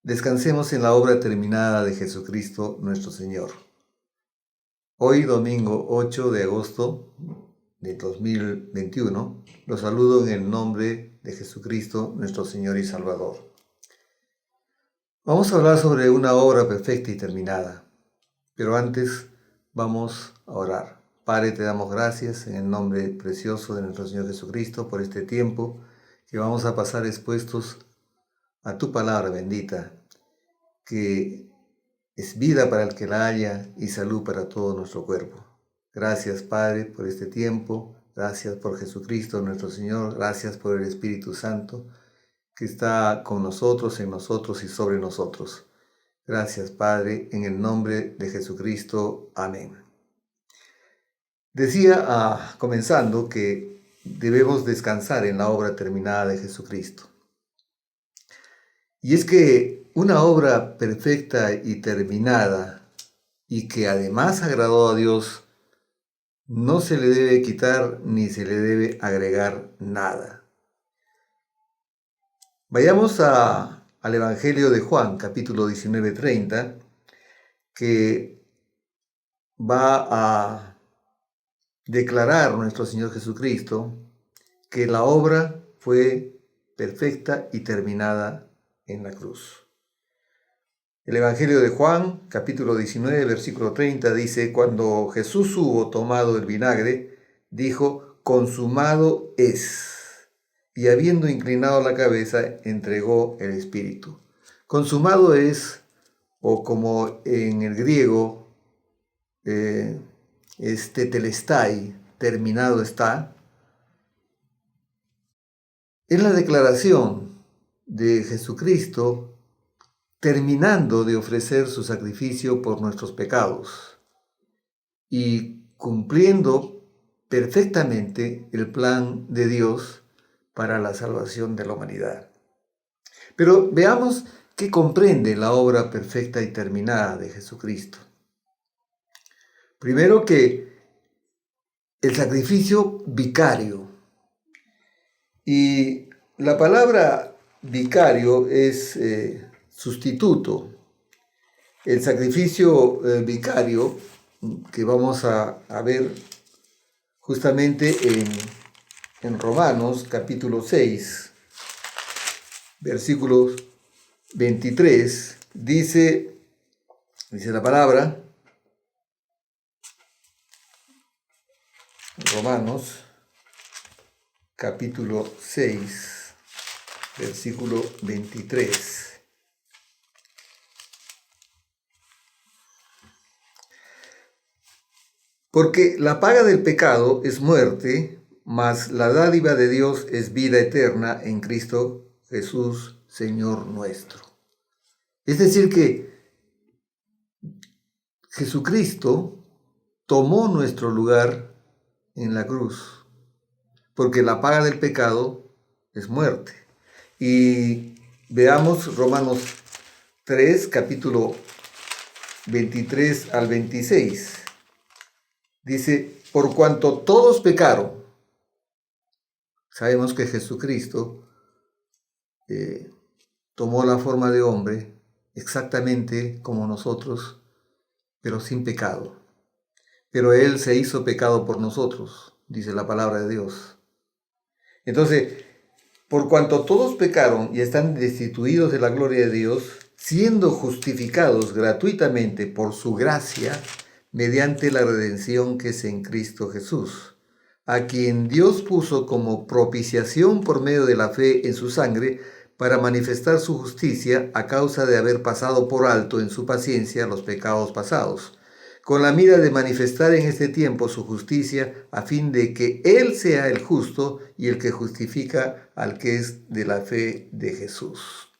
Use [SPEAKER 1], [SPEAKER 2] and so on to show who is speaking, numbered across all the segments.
[SPEAKER 1] Descansemos en la obra terminada de Jesucristo nuestro Señor. Hoy, domingo 8 de agosto de 2021, los saludo en el nombre de Jesucristo nuestro Señor y Salvador. Vamos a hablar sobre una obra perfecta y terminada, pero antes vamos a orar. Padre, te damos gracias en el nombre precioso de nuestro Señor Jesucristo por este tiempo que vamos a pasar expuestos a tu palabra bendita, que es vida para el que la haya y salud para todo nuestro cuerpo. Gracias, Padre, por este tiempo. Gracias por Jesucristo nuestro Señor. Gracias por el Espíritu Santo que está con nosotros, en nosotros y sobre nosotros. Gracias, Padre, en el nombre de Jesucristo. Amén. Decía, comenzando, que debemos descansar en la obra terminada de Jesucristo. Y es que una obra perfecta y terminada, y que además agradó a Dios, no se le debe quitar ni se le debe agregar nada. Vayamos al Evangelio de Juan, capítulo 19:30, que va a declarar nuestro Señor Jesucristo que la obra fue perfecta y terminada en la cruz. El Evangelio de Juan, capítulo 19, versículo 30, dice: cuando Jesús hubo tomado el vinagre, dijo: consumado es. Y habiendo inclinado la cabeza, entregó el Espíritu. Consumado es, o como en el griego, tetelestai, terminado está, es la declaración de Jesucristo terminando de ofrecer su sacrificio por nuestros pecados y cumpliendo perfectamente el plan de Dios para la salvación de la humanidad. Pero veamos qué comprende la obra perfecta y terminada de Jesucristo. Primero, que el sacrificio vicario. Y la palabra vicario es sustituto. El sacrificio vicario, que vamos a ver justamente en Romanos capítulo 6, versículo 23, dice la palabra, Romanos capítulo 6, versículo 23. Porque la paga del pecado es muerte, mas la dádiva de Dios es vida eterna en Cristo Jesús, Señor nuestro. Es decir, que Jesucristo tomó nuestro lugar en la cruz, porque la paga del pecado es muerte. Y veamos Romanos 3, capítulo 23 al 26. Dice: por cuanto todos pecaron. Sabemos que Jesucristo tomó la forma de hombre exactamente como nosotros, pero sin pecado. Pero Él se hizo pecado por nosotros, dice la palabra de Dios. Entonces, por cuanto todos pecaron y están destituidos de la gloria de Dios, siendo justificados gratuitamente por su gracia, mediante la redención que es en Cristo Jesús, a quien Dios puso como propiciación por medio de la fe en su sangre, para manifestar su justicia a causa de haber pasado por alto en su paciencia los pecados pasados, con la mira de manifestar en este tiempo su justicia, a fin de que Él sea el justo y el que justifica al que es de la fe de Jesús.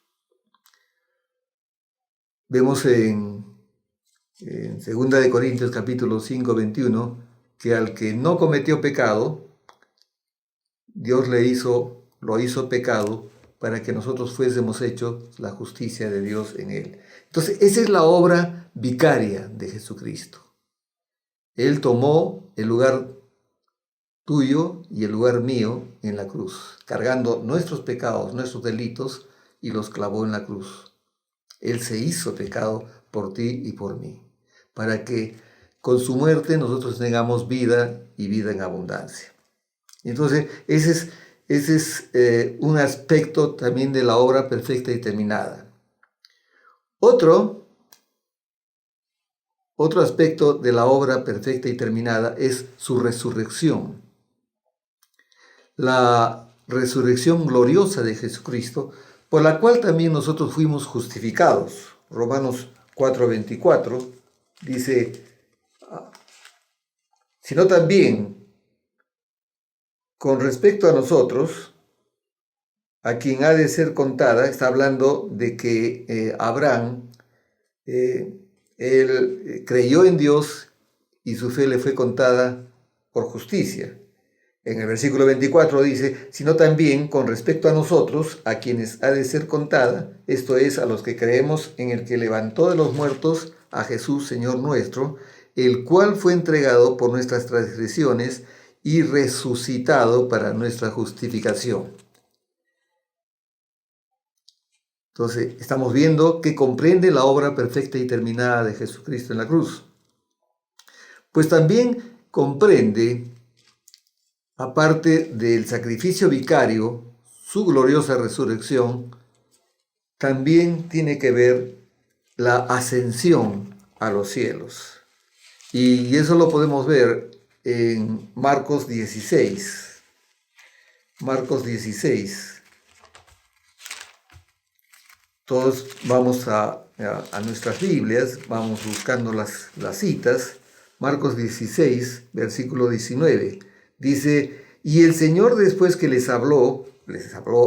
[SPEAKER 1] Vemos en 2 de Corintios capítulo 5, 21, que al que no cometió pecado, Dios lo hizo pecado para que nosotros fuésemos hechos la justicia de Dios en él. Entonces, esa es la obra vicaria de Jesucristo. Él tomó el lugar tuyo y el lugar mío en la cruz, cargando nuestros pecados, nuestros delitos, y los clavó en la cruz. Él se hizo pecado por ti y por mí, para que con su muerte nosotros tengamos vida y vida en abundancia. Entonces, ese es un aspecto también de la obra perfecta y terminada. Otro aspecto de la obra perfecta y terminada es su resurrección. La resurrección gloriosa de Jesucristo, por la cual también nosotros fuimos justificados. Romanos 4:24 dice, sino también con respecto a nosotros, a quien ha de ser contada, está hablando de que Abraham, él creyó en Dios y su fe le fue contada por justicia. En el versículo 24 dice, sino también con respecto a nosotros, a quienes ha de ser contada, esto es, a los que creemos en el que levantó de los muertos a Jesús, Señor nuestro, el cual fue entregado por nuestras transgresiones y resucitado para nuestra justificación. Entonces, estamos viendo que comprende la obra perfecta y terminada de Jesucristo en la cruz. Pues también comprende, aparte del sacrificio vicario, su gloriosa resurrección, también tiene que ver la ascensión a los cielos. Y eso lo podemos ver en Marcos 16. Marcos 16. Todos vamos a nuestras Biblias, vamos buscando las citas. Marcos 16, versículo 19. Dice, y el Señor después que les habló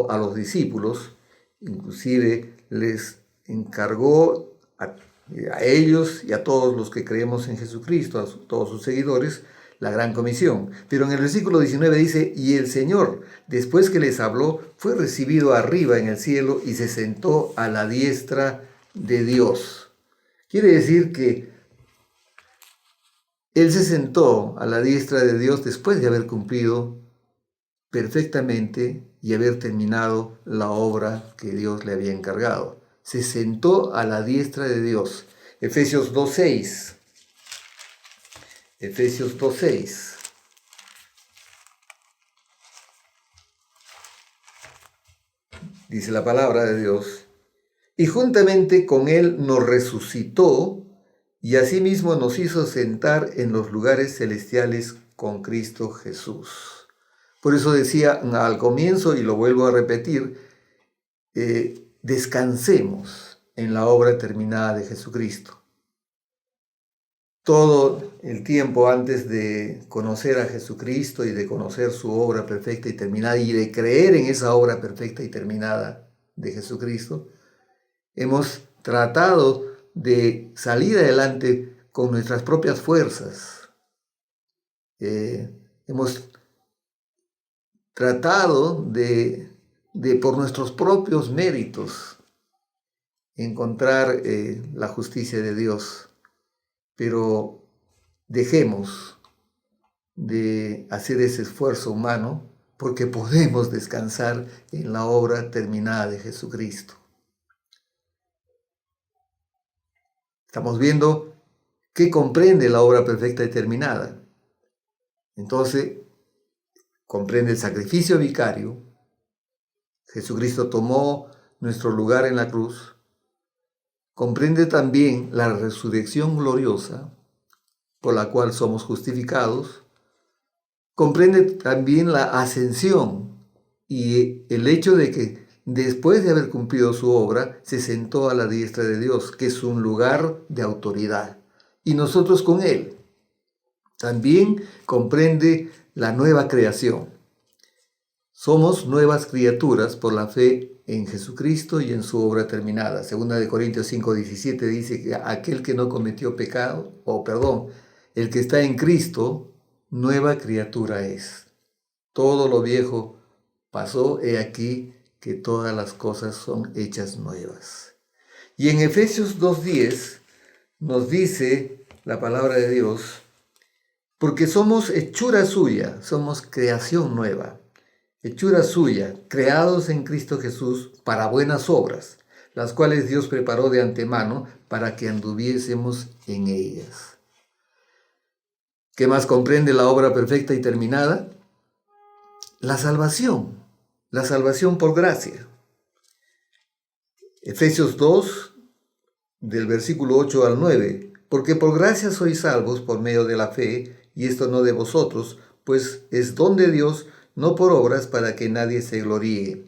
[SPEAKER 1] a los discípulos, inclusive les encargó a ellos y a todos los que creemos en Jesucristo, a todos sus seguidores, la gran comisión. Pero en el versículo 19 dice, y el Señor, después que les habló, fue recibido arriba en el cielo y se sentó a la diestra de Dios. Quiere decir que Él se sentó a la diestra de Dios después de haber cumplido perfectamente y haber terminado la obra que Dios le había encargado. Se sentó a la diestra de Dios. Efesios 2:6. Efesios 2:6. Dice la palabra de Dios, y juntamente con Él nos resucitó y asimismo nos hizo sentar en los lugares celestiales con Cristo Jesús. Por eso decía al comienzo, y lo vuelvo a repetir, descansemos en la obra terminada de Jesucristo. Todo el tiempo antes de conocer a Jesucristo y de conocer su obra perfecta y terminada y de creer en esa obra perfecta y terminada de Jesucristo, hemos tratado de salir adelante con nuestras propias fuerzas. Hemos tratado de por nuestros propios méritos encontrar la justicia de Dios. Pero dejemos de hacer ese esfuerzo humano porque podemos descansar en la obra terminada de Jesucristo. Estamos viendo qué comprende la obra perfecta y terminada. Entonces, comprende el sacrificio vicario. Jesucristo tomó nuestro lugar en la cruz. Comprende también la resurrección gloriosa por la cual somos justificados. Comprende también la ascensión y el hecho de que después de haber cumplido su obra se sentó a la diestra de Dios, que es un lugar de autoridad, y nosotros con Él. También comprende la nueva creación. Somos nuevas criaturas por la fe en Jesucristo y en su obra terminada. Segunda de Corintios 5:17 dice que aquel que no cometió pecado, el que está en Cristo, nueva criatura es. Todo lo viejo pasó, he aquí que todas las cosas son hechas nuevas. Y en Efesios 2:10 nos dice la palabra de Dios, porque somos hechura suya, somos creación nueva. Hechura suya, creados en Cristo Jesús para buenas obras, las cuales Dios preparó de antemano para que anduviésemos en ellas. ¿Qué más comprende la obra perfecta y terminada? La salvación por gracia. Efesios 2, del versículo 8 al 9, porque por gracia sois salvos por medio de la fe, y esto no de vosotros, pues es don de Dios, no por obras, para que nadie se gloríe.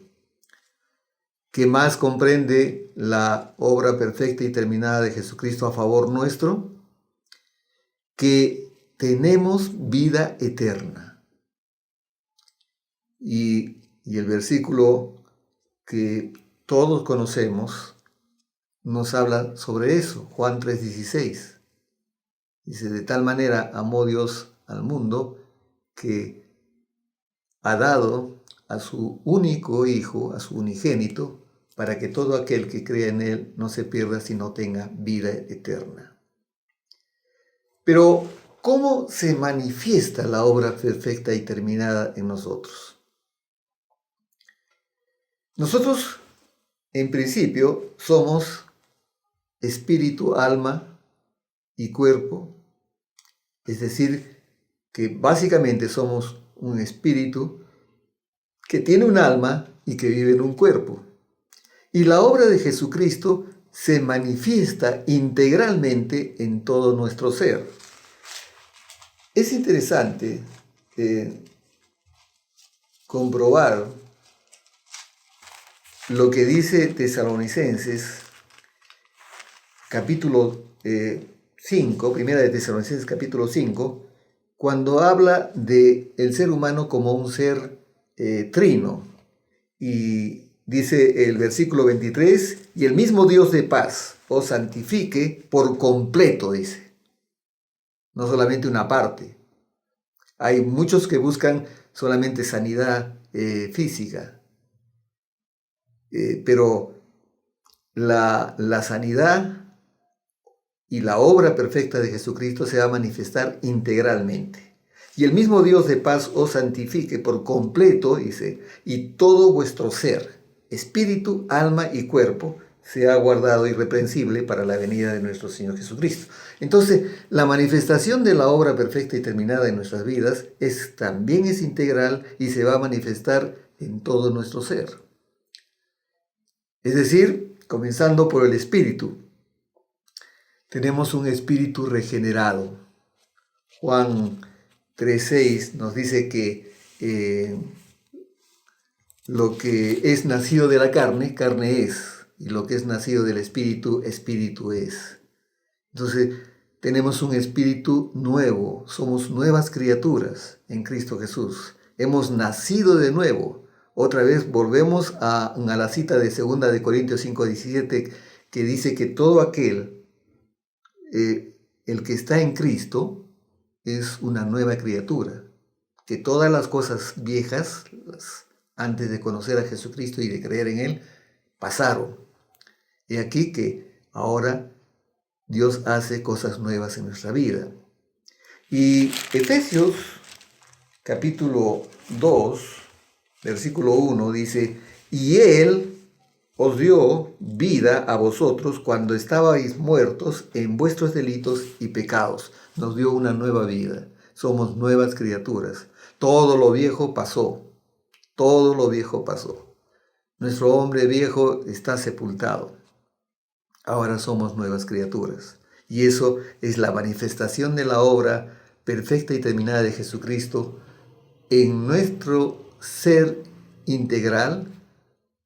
[SPEAKER 1] ¿Qué más comprende la obra perfecta y terminada de Jesucristo a favor nuestro? Que tenemos vida eterna. Y el versículo que todos conocemos nos habla sobre eso, Juan 3:16. Dice, de tal manera amó Dios al mundo que ha dado a su único Hijo, a su unigénito, para que todo aquel que crea en Él no se pierda, sino tenga vida eterna. Pero, ¿cómo se manifiesta la obra perfecta y terminada en nosotros? Nosotros, en principio, somos espíritu, alma y cuerpo, es decir, que básicamente somos un espíritu que tiene un alma y que vive en un cuerpo. Y la obra de Jesucristo se manifiesta integralmente en todo nuestro ser. Es interesante comprobar lo que dice Tesalonicenses, capítulo 5, primera de Tesalonicenses, capítulo 5, cuando habla de el ser humano como un ser trino. Y dice el versículo 23, y el mismo Dios de paz os santifique por completo, dice. No solamente una parte. Hay muchos que buscan solamente sanidad física. Pero la sanidad y la obra perfecta de Jesucristo se va a manifestar integralmente. Y el mismo Dios de paz os santifique por completo, dice, y todo vuestro ser, espíritu, alma y cuerpo, sea guardado irreprensible para la venida de nuestro Señor Jesucristo. Entonces, la manifestación de la obra perfecta y terminada en nuestras vidas también es integral y se va a manifestar en todo nuestro ser. Es decir, comenzando por el espíritu. Tenemos un espíritu regenerado. Juan 3:6 nos dice que lo que es nacido de la carne, carne es, y lo que es nacido del espíritu, espíritu es. Entonces, tenemos un espíritu nuevo, somos nuevas criaturas en Cristo Jesús. Hemos nacido de nuevo. Otra vez volvemos a la cita de 2 de Corintios 5:17, que dice que todo aquel, el que está en Cristo, es una nueva criatura. Que todas las cosas viejas, antes de conocer a Jesucristo y de creer en Él, pasaron. Y aquí que ahora Dios hace cosas nuevas en nuestra vida. Y Efesios capítulo 2, versículo 1 dice, y Él os dio vida a vosotros cuando estabais muertos en vuestros delitos y pecados. Nos dio una nueva vida. Somos nuevas criaturas. Todo lo viejo pasó. Todo lo viejo pasó. Nuestro hombre viejo está sepultado. Ahora somos nuevas criaturas. Y eso es la manifestación de la obra perfecta y terminada de Jesucristo en nuestro ser integral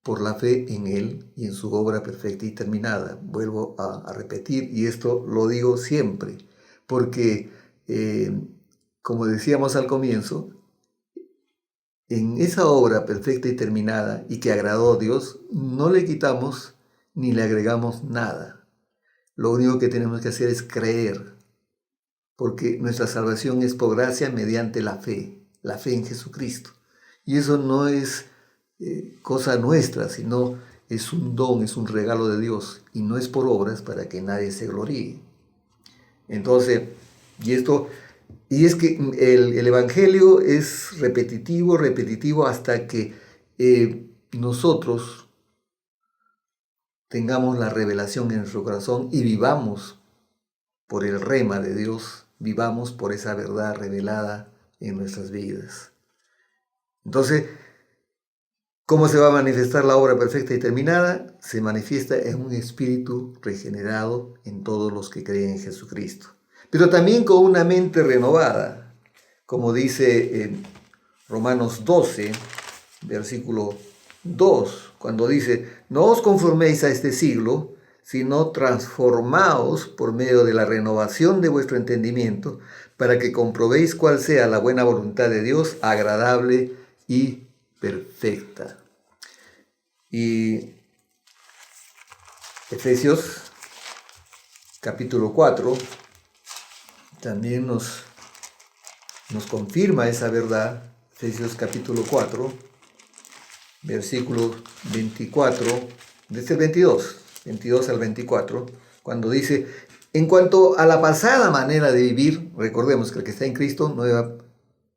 [SPEAKER 1] por la fe en Él y en su obra perfecta y terminada. Vuelvo a repetir, y esto lo digo siempre, porque, como decíamos al comienzo, en esa obra perfecta y terminada y que agradó a Dios, no le quitamos ni le agregamos nada. Lo único que tenemos que hacer es creer, porque nuestra salvación es por gracia mediante la fe en Jesucristo. Y eso no es cosa nuestra, sino es un don, es un regalo de Dios, y no es por obras para que nadie se gloríe. Entonces, y es que el Evangelio es repetitivo hasta que nosotros tengamos la revelación en nuestro corazón y vivamos por el rema de Dios, vivamos por esa verdad revelada en nuestras vidas. Entonces, ¿cómo se va a manifestar la obra perfecta y terminada? Se manifiesta en un espíritu regenerado en todos los que creen en Jesucristo, pero también con una mente renovada, como dice en Romanos 12, versículo 2, cuando dice: no os conforméis a este siglo, sino transformaos por medio de la renovación de vuestro entendimiento, para que comprobéis cuál sea la buena voluntad de Dios, agradable y perfecta. Y Efesios capítulo 4 también nos confirma esa verdad. Efesios capítulo 4, versículo 24, desde el 22 al 24, cuando dice: en cuanto a la pasada manera de vivir, recordemos que el que está en Cristo,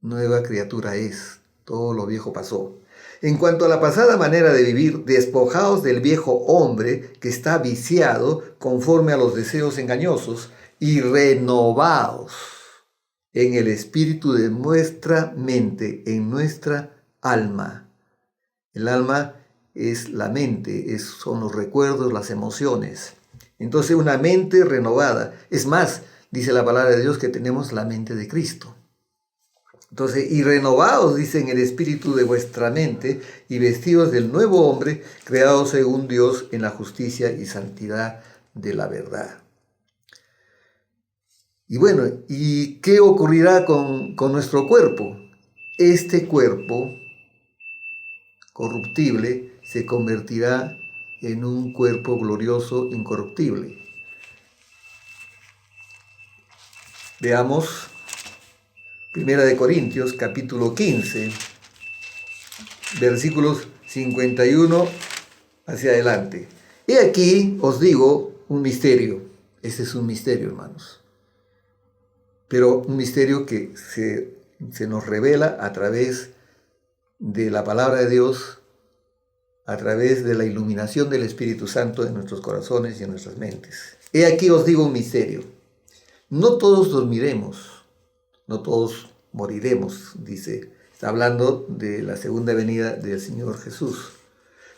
[SPEAKER 1] nueva criatura es, todo lo viejo pasó. En cuanto a la pasada manera de vivir, despojaos del viejo hombre que está viciado conforme a los deseos engañosos y renovaos en el espíritu de nuestra mente, en nuestra alma. El alma es la mente, son los recuerdos, las emociones. Entonces, una mente renovada. Es más, dice la palabra de Dios que tenemos la mente de Cristo. Entonces, y renovados, dice, en el espíritu de vuestra mente, y vestidos del nuevo hombre, creado según Dios en la justicia y santidad de la verdad. Y bueno, ¿y qué ocurrirá con nuestro cuerpo? Este cuerpo corruptible se convertirá en un cuerpo glorioso, incorruptible. Veamos 1 Corintios capítulo 15, versículos 51 hacia adelante. Y aquí os digo un misterio. Este es un misterio, hermanos. Pero un misterio que se nos revela a través de la palabra de Dios, a través de la iluminación del Espíritu Santo en nuestros corazones y en nuestras mentes. He aquí os digo un misterio. No todos dormiremos, no todos moriremos, dice. Está hablando de la segunda venida del Señor Jesús.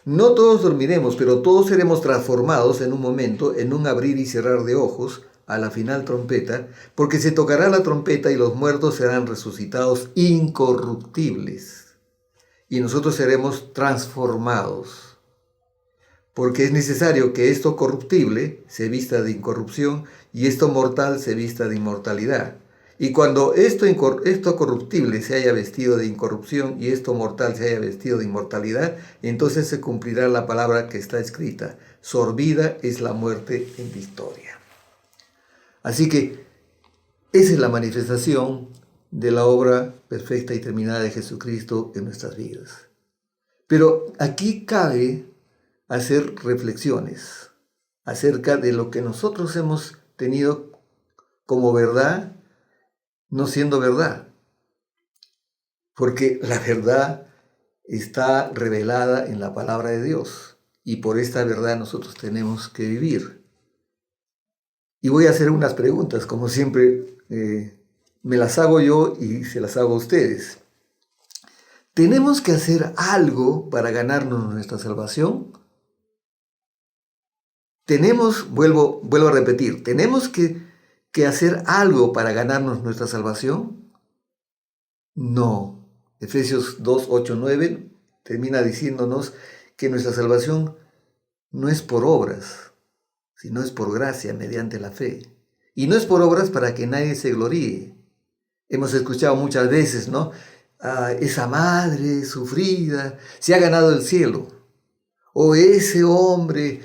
[SPEAKER 1] No todos dormiremos, pero todos seremos transformados en un momento, en un abrir y cerrar de ojos, a la final trompeta, porque se tocará la trompeta y los muertos serán resucitados incorruptibles. Y nosotros seremos transformados, porque es necesario que esto corruptible se vista de incorrupción y esto mortal se vista de inmortalidad. Y cuando esto corruptible se haya vestido de incorrupción y esto mortal se haya vestido de inmortalidad, entonces se cumplirá la palabra que está escrita: sorbida es la muerte en victoria. Así que esa es la manifestación de la obra perfecta y terminada de Jesucristo en nuestras vidas. Pero aquí cabe hacer reflexiones acerca de lo que nosotros hemos tenido como verdad, no siendo verdad. Porque la verdad está revelada en la palabra de Dios y por esta verdad nosotros tenemos que vivir. Y voy a hacer unas preguntas, como siempre me las hago yo y se las hago a ustedes. ¿Tenemos que hacer algo para ganarnos nuestra salvación? Vuelvo a repetir, ¿tenemos que hacer algo para ganarnos nuestra salvación? No. Efesios 2, 8, 9 termina diciéndonos que nuestra salvación no es por obras, sino es por gracia mediante la fe. Y no es por obras para que nadie se gloríe. Hemos escuchado muchas veces, ¿no? Esa madre sufrida se ha ganado el cielo. O ese hombre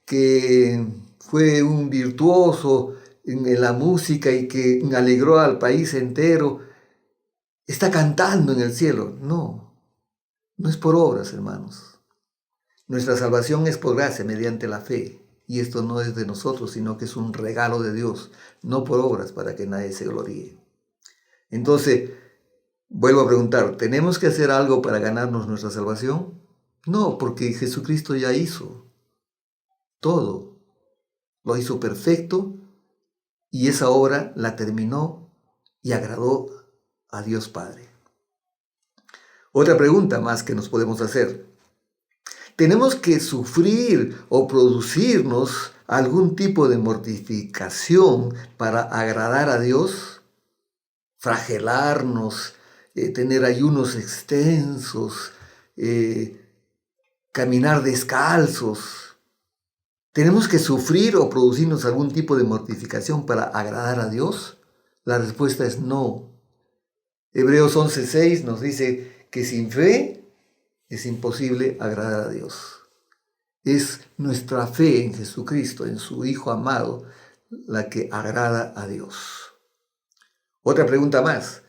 [SPEAKER 1] que fue un virtuoso en la música y que alegró al país entero, está cantando en el cielo. No es por obras, hermanos. Nuestra salvación es por gracia mediante la fe. Y esto no es de nosotros, sino que es un regalo de Dios, no por obras para que nadie se gloríe. Entonces, vuelvo a preguntar, ¿tenemos que hacer algo para ganarnos nuestra salvación? No, porque Jesucristo ya hizo todo. Lo hizo perfecto y esa obra la terminó y agradó a Dios Padre. Otra pregunta más que nos podemos hacer. ¿Tenemos que sufrir o producirnos algún tipo de mortificación para agradar a Dios? Fragelarnos, tener ayunos extensos, caminar descalzos. ¿Tenemos que sufrir o producirnos algún tipo de mortificación para agradar a Dios? La respuesta es no. Hebreos 11:6 nos dice que sin fe es imposible agradar a Dios. Es nuestra fe en Jesucristo, en su Hijo amado, la que agrada a Dios. Otra pregunta más.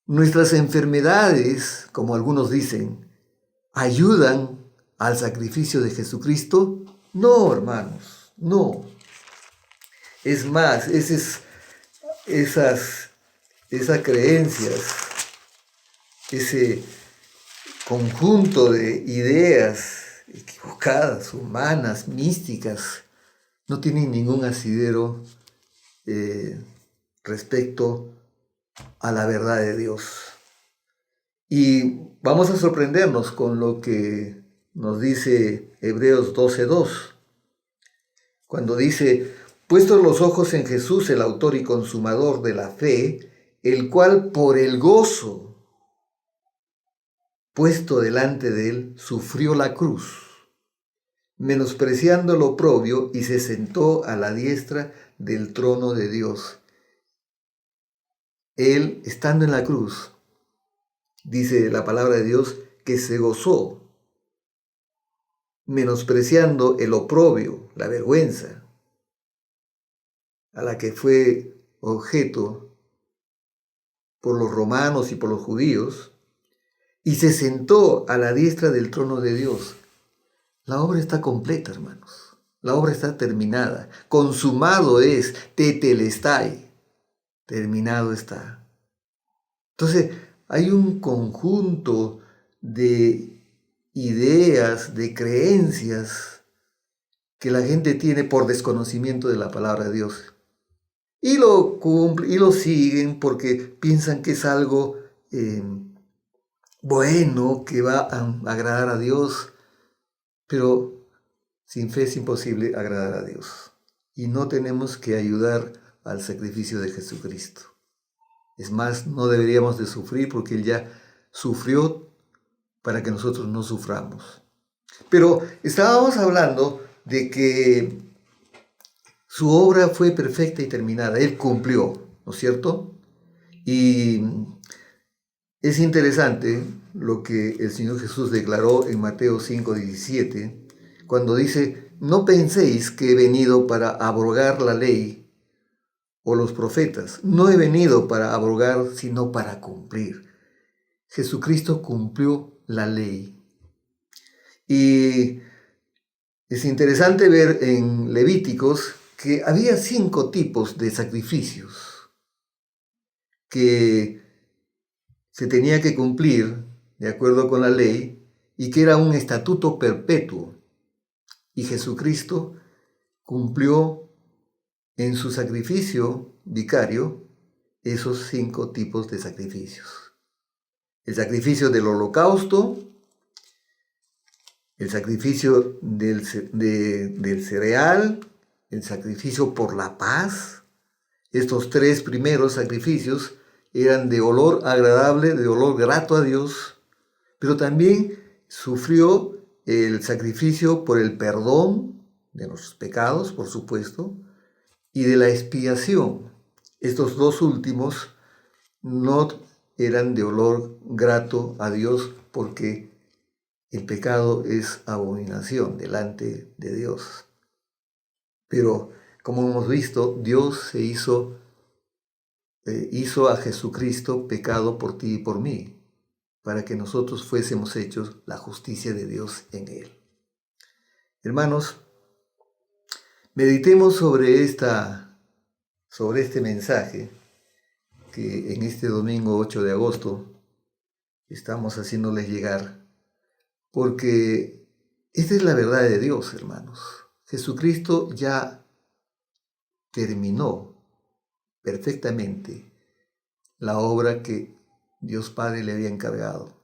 [SPEAKER 1] ¿Nuestras enfermedades, como algunos dicen, ayudan al sacrificio de Jesucristo? No, hermanos, no. Es más, esas creencias, ese conjunto de ideas equivocadas, humanas, místicas, no tienen ningún asidero respecto a la verdad de Dios. Y vamos a sorprendernos con lo que nos dice Hebreos 12:2, cuando dice: puestos los ojos en Jesús, el autor y consumador de la fe, el cual por el gozo puesto delante de él, sufrió la cruz, menospreciando lo oprobio, y se sentó a la diestra del trono de Dios. Él, estando en la cruz, dice la palabra de Dios, que se gozó, menospreciando el oprobio, la vergüenza, a la que fue objeto por los romanos y por los judíos, y se sentó a la diestra del trono de Dios. La obra está completa, hermanos. La obra está terminada. Consumado es, tetelestai. Terminado está. Entonces, hay un conjunto de ideas, de creencias que la gente tiene por desconocimiento de la palabra de Dios. Y lo cumplen y lo siguen porque piensan que es algo bueno, que va a agradar a Dios. Pero sin fe es imposible agradar a Dios. Y no tenemos que ayudar al sacrificio de Jesucristo. Es más, no deberíamos de sufrir porque Él ya sufrió para que nosotros no suframos. Pero estábamos hablando de que su obra fue perfecta y terminada. Él cumplió, ¿no es cierto? Y es interesante lo que el Señor Jesús declaró en Mateo 5:17, cuando dice: no penséis que he venido para abrogar la ley o los profetas. No he venido para abrogar, sino para cumplir. Jesucristo cumplió la ley. Y es interesante ver en Levíticos que había 5 tipos de sacrificios que se tenía que cumplir de acuerdo con la ley y que era un estatuto perpetuo. Y Jesucristo cumplió en su sacrificio vicario esos 5 tipos de sacrificios. El sacrificio del holocausto, el sacrificio del cereal, el sacrificio por la paz. Estos 3 primeros sacrificios eran de olor agradable, de olor grato a Dios, pero también sufrió el sacrificio por el perdón de nuestros pecados, por supuesto, y de la expiación. Estos 2 últimos no eran de olor grato a Dios porque el pecado es abominación delante de Dios. Pero como hemos visto, Dios hizo a Jesucristo pecado por ti y por mí, para que nosotros fuésemos hechos la justicia de Dios en Él. Hermanos, meditemos sobre este mensaje que en este domingo 8 de agosto estamos haciéndoles llegar, porque esta es la verdad de Dios, hermanos. Jesucristo ya terminó perfectamente la obra que Dios Padre le había encargado.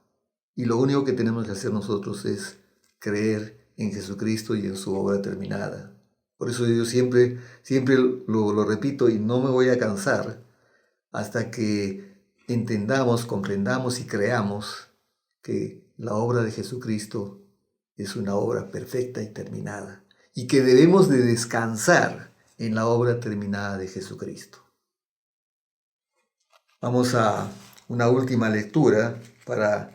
[SPEAKER 1] Y lo único que tenemos que hacer nosotros es creer en Jesucristo y en su obra terminada. Por eso yo siempre lo repito y no me voy a cansar hasta que entendamos, comprendamos y creamos que la obra de Jesucristo es una obra perfecta y terminada y que debemos de descansar en la obra terminada de Jesucristo. Vamos a una última lectura para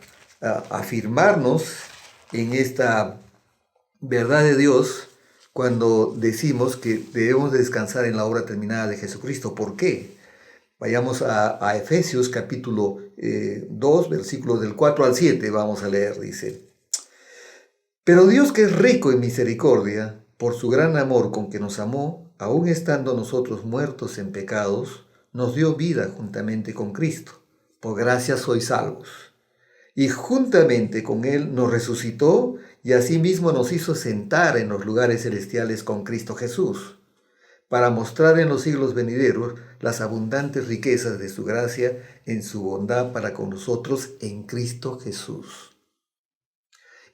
[SPEAKER 1] afirmarnos en esta verdad de Dios cuando decimos que debemos descansar en la obra terminada de Jesucristo. ¿Por qué? Vayamos a Efesios capítulo 2, versículos del 4 al 7, vamos a leer, dice: Pero Dios, que es rico en misericordia, por su gran amor con que nos amó, aun estando nosotros muertos en pecados, nos dio vida juntamente con Cristo. Por gracia sois salvos. Y juntamente con Él nos resucitó y asimismo nos hizo sentar en los lugares celestiales con Cristo Jesús, para mostrar en los siglos venideros las abundantes riquezas de su gracia en su bondad para con nosotros en Cristo Jesús.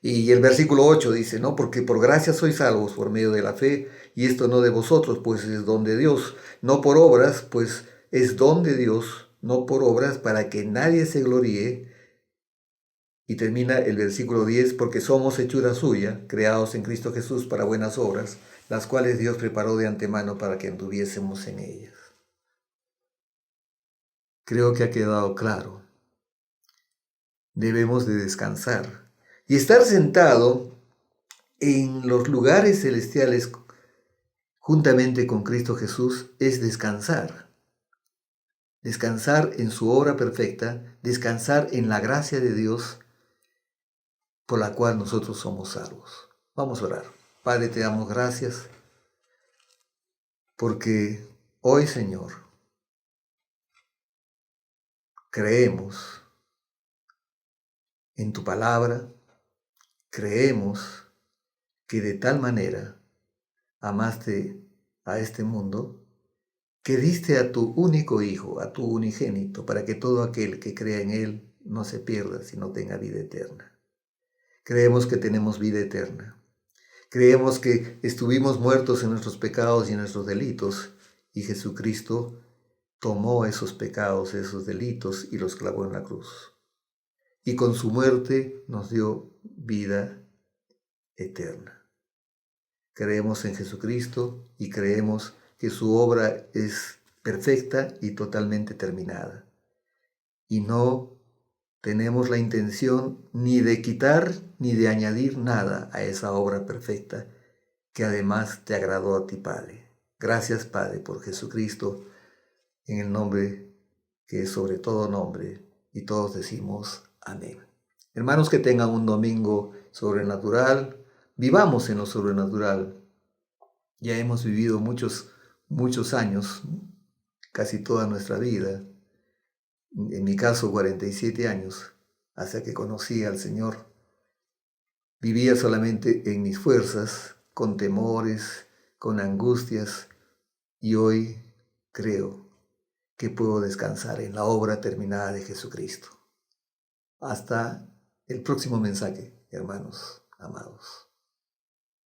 [SPEAKER 1] Y el versículo 8 dice, ¿no? Porque por gracia sois salvos por medio de la fe, y esto no de vosotros, pues es don de Dios, no por obras, pues es don de Dios, no por obras, para que nadie se gloríe. Y termina el versículo 10, porque somos hechura suya, creados en Cristo Jesús para buenas obras, las cuales Dios preparó de antemano para que anduviésemos en ellas. Creo que ha quedado claro. Debemos de descansar y estar sentado en los lugares celestiales juntamente con Cristo Jesús es descansar. Descansar en su obra perfecta, descansar en la gracia de Dios por la cual nosotros somos salvos. Vamos a orar. Padre, te damos gracias porque hoy, Señor, creemos en tu palabra, creemos que de tal manera amaste a este mundo que diste a tu único Hijo, a tu unigénito, para que todo aquel que crea en Él no se pierda, sino tenga vida eterna. Creemos que tenemos vida eterna. Creemos que estuvimos muertos en nuestros pecados y en nuestros delitos, y Jesucristo tomó esos pecados, esos delitos, y los clavó en la cruz. Y con su muerte nos dio vida eterna. Creemos en Jesucristo y creemos que su obra es perfecta y totalmente terminada. Y no tenemos la intención ni de quitar ni de añadir nada a esa obra perfecta que además te agradó a ti, Padre. Gracias, Padre, por Jesucristo, en el nombre que es sobre todo nombre, y todos decimos amén. Hermanos, que tengan un domingo sobrenatural. Vivamos en lo sobrenatural. Ya hemos vivido muchos años, casi toda nuestra vida. En mi caso, 47 años, hasta que conocí al Señor. Vivía solamente en mis fuerzas, con temores, con angustias, y hoy creo que puedo descansar en la obra terminada de Jesucristo. Hasta el próximo mensaje, hermanos amados.